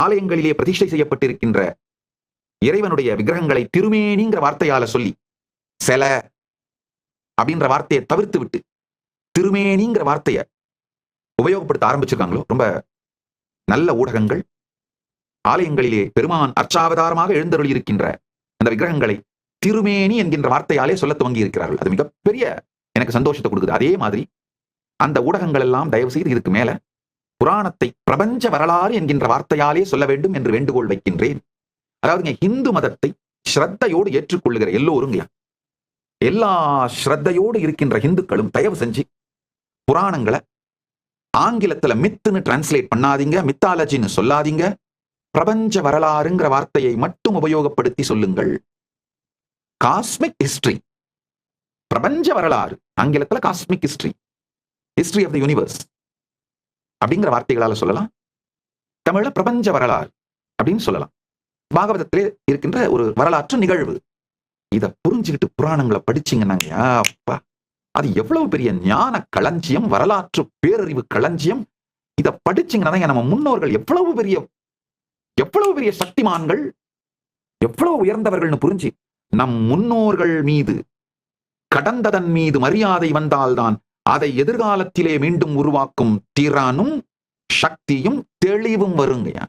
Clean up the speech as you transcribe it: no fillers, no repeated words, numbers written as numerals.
ஆலயங்களிலே பிரதிஷ்டை செய்யப்பட்டிருக்கின்ற இறைவனுடைய விக்கிரகங்களை திருமேனிங்கிற வார்த்தையால சொல்லி செல அப்படின்ற வார்த்தையை தவிர்த்து விட்டு திருமேனிங்கிற வார்த்தையை உபயோகப்படுத்த ஆரம்பிச்சிருக்காங்களோ ரொம்ப நல்ல ஊடகங்கள் ஆலயங்களிலே பெருமான் அர்ச்சாவதாரமாக எழுந்தருளி இருக்கின்ற அந்த விக்கிரகங்களை திருமேனி என்கின்ற வார்த்தையாலே சொல்ல துவங்கி இருக்கிறார்கள். அது மிகப்பெரிய எனக்கு சந்தோஷத்தை கொடுக்குது. அதே மாதிரி அந்த ஊடகங்கள் எல்லாம் தயவு செய்து இதுக்கு மேல புராணத்தை பிரபஞ்ச வரலாறு என்கின்ற வார்த்தையாலே சொல்ல வேண்டும் என்று வேண்டுகோள் வைக்கின்றேன். அதாவது இந்து மதத்தை ஸ்ரத்தையோடு ஏற்றுக்கொள்ளுகிற எல்லோருங்க, எல்லா ஸ்ரத்தையோடு இருக்கின்ற இந்துக்களும் தயவு செஞ்சு புராணங்களை ஆங்கிலத்துல மித்துன்னு டிரான்ஸ்லேட் பண்ணாதீங்க, மித்தாலஜின்னு சொல்லாதீங்க, பிரபஞ்ச வரலாறுங்கிற வார்த்தையை மட்டும் உபயோகப்படுத்தி சொல்லுங்கள். காஸ்மிக் ஹிஸ்டரி, பிரபஞ்ச வரலாறு, ஆங்கிலத்துல cosmic history, history of the universe அப்படிங்கிற வார்த்தைகளால சொல்லலாம். தமிழ்ல பிரபஞ்ச வரலாறு அப்படின்னு சொல்லலாம். பாகவதத்திலே இருக்கின்ற ஒரு வரலாற்று நிகழ்வு. இதை புரிஞ்சுக்கிட்டு புராணங்களை படிச்சீங்கன்னாங்க, அப்பா அது எவ்வளவு பெரிய ஞான களஞ்சியம், வரலாற்று பேரறிவு களஞ்சியம். இதை படிச்சீங்கன்னா நம்ம முன்னோர்கள் எவ்வளவு பெரிய சக்திமான்கள், எவ்வளவு உயர்ந்தவர்கள்னு புரிஞ்சு நம் முன்னோர்கள் மீது கடந்ததன் மீது மரியாதை வந்தால்தான் அதை எதிர்காலத்திலே மீண்டும் உருவாக்கும் திறனும் சக்தியும் தெளிவும் வருங்கய்யா.